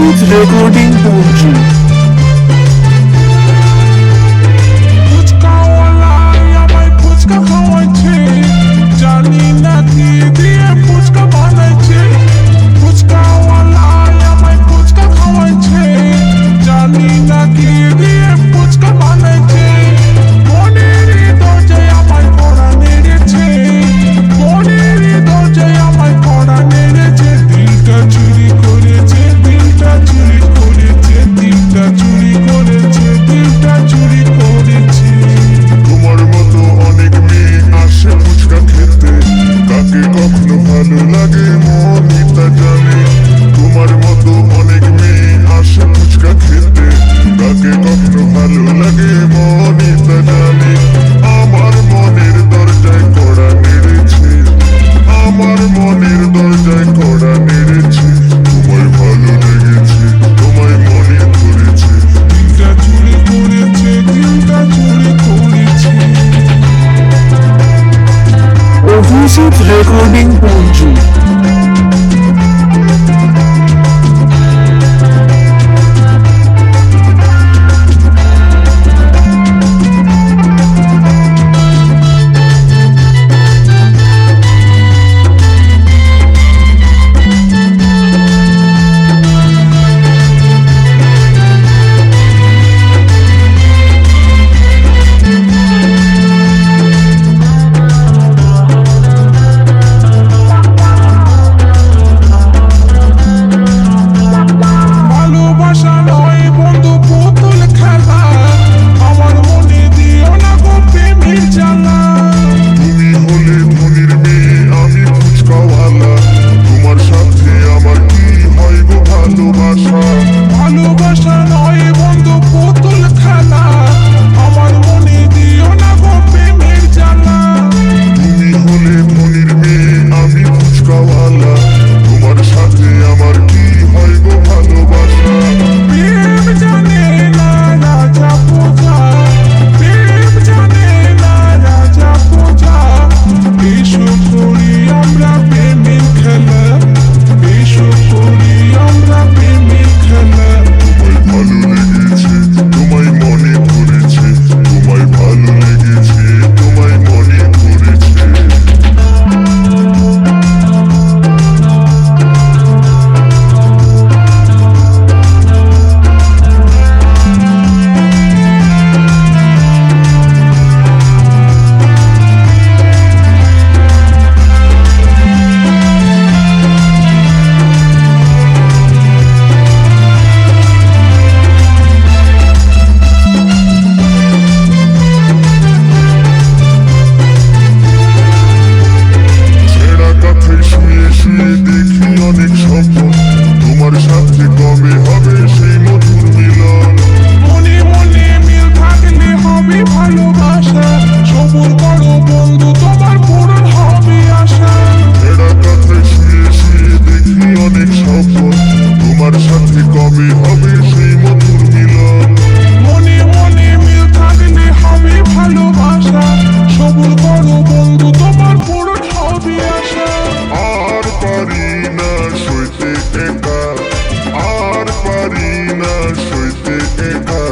Abhijit recording পৌঁছে। ফুচকা খাওয়াইছে, জানি না কি দিয়ে ফুচকা বানাইছে। ফুচকাওয়ালায় আমায় ফুচকা খাওয়াইছে, জানি না কি দিয়ে ফুচকা বানাইছে। মনের দরজায় আমায় কড়া নেড়েছে, মনের দরজায় আমায় কড়া নেড়েছে। দিলটা চুরি করেছে, দিলটা চুরি করেছে, দিলটা চুরি করেছে, দিলটা চুরি করেছে। তোমার মতো অনেক মেয়ে আসে ফুচকা খেতে, কাকে কখনো ভালো লাগে মনই তা জানে। তোমার মতো অনেক মেয়ে আসে ফুচকা খেতে, কাকে কখনো ভালো লাগে মনই তা জানে। আমার মনের দরজায় কড়া নেড়েছে, আমার মনের দরজায় কড়া নেড়েছে। তোমায় ভালো লেগেছে, তোমায় মনে ধরেছে, দিলটা চুরি করেছে, দিলটা চুরি করেছে। অভিজিৎ রেকর্ডিং পৌঁছে। ভালোবাসা নয় বন্ধু পুতুল খেলা, আমার মনে দিও না গো প্রেমের জ্বালা। তুমি হলে ধনির মেয়ে আমি ফুচকাওয়ালা, তোমার সাথে আমার কি হয় গো ভালোবাসা। ভালোবাসা নয় বন্ধু পুতুল খেলা, আমার মনে দিও না গো প্রেমের জ্বালা। তুমি হলে ধনির মেয়ে আমি ফুচকাওয়ালা, তোমার সাথে আমার কি হয় গো ভালোবাসা। প্রেম জানে না রাজা প্রজা, প্রেম জানে না রাজা প্রজা। এসো করি আমরা প্রেমের খেলা, এসো করি আমরা প্রেমের খেলা। তোমায় ভালো লেগেছে, তোমায় মনে ধরেছে, তোমায় ভালো লেগেছে, তোমায় মনে ধরেছে। ছেঁড়া কাঁথায় শুয়ে শুয়ে দেখি অনেক স্বপ্ন, তোমার সাথে কবে হবে সেই মধুর মিলন। মনে মনে মিল থাকলে হবে ভালোবাসা, সবুর করো বন্ধু তোমার পূরণ হবে আশা। ছেঁড়া কাঁথায় শুয়ে শুয়ে দেখি অনেক স্বপ্ন, তোমার সাথে কবে হবে সেই মধুর মিলন। মনে মনে মিল থাকলে হবে ভালোবাসা, সবুর করো বন্ধু তোমার পূরণ হবে আশা। আর পারি না সইতে একা, আর পারি না সইতে একা।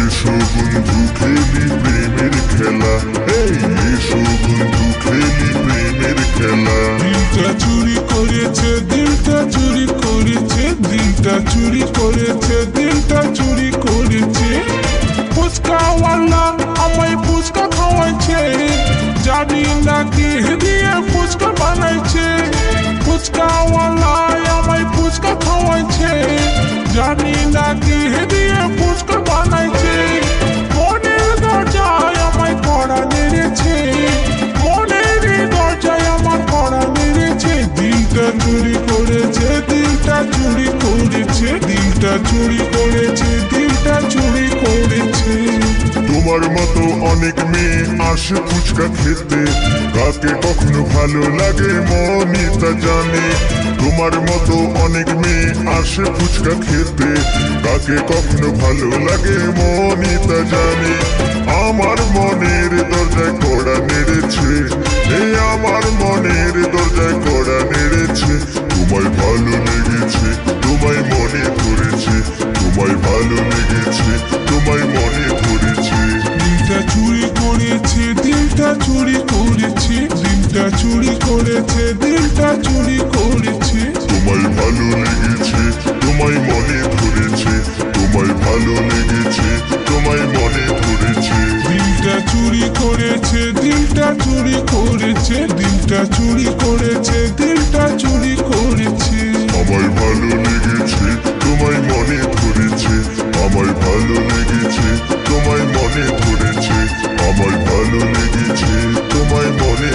এসো বন্ধু খেলি প্রেমের খেলা, এই এসো বন্ধু খেলি প্রেমের খেলা। দিলটা চুরি করেছে, দিলটা চুরি করেছে, দিলটা চুরি করেছে, দিলটা চুরি করেছে। ফুচকাওয়ালা আমায় ফুচকা খাওয়াইছে, জানি না কি দিয়ে ফুচকা বানাইছে। ফুচকাওয়ালায় আমায় ফুচকা খাওয়াইছে, জানি না কি দিয়ে ফুচকা বানাইছে। মনের দরজায় আমায় কড়া নেড়েছে, মনের দরজায় আমার কড়া নেড়েছে। দিলটা চুরি করেছে, দিলটা চুরি করেছে, দিলটা চুরি করেছে, দিলটা চুরি করেছে। তোমার মতো অনেক মেয়ে আসে ফুচকা খেতে, কাকে কখনো ভালো লাগে মনই তা জানে। তোমার মতো অনেক মেয়ে আসে ফুচকা খেতে, কাকে কখনো ভালো লাগে মনই তা জানে। আমার মনের দরজায় কড়া নেড়েছে, এই আমার মনের দরজায় কড়া নেড়েছে। তোমায় ভালো লেগে লেগেছে তোমায় মনে ধরেছে তোমায় ভালো লেগেছে তোমায় মনে ধরেছে দিলটা চুরি করেছে দিলটা চুরি করেছে দিলটা চুরি করেছে দিলটা চুরি করেছে তোমায় ভালো লেগেছে তোমায় মনে ধরেছে তোমায় ভালো লেগেছে তোমায় মনে ধরেছে দিলটা চুরি করেছে দিলটা চুরি করেছে দিলটা চুরি করেছে দিলটা চুরি করেছে আমায় ভালো লেগেছে তোমায় মনে ধরেছে আমায় ভালো লেগেছে তোমায় মনে ধরেছে আমায় ভালো লেগেছে তোমায় মনে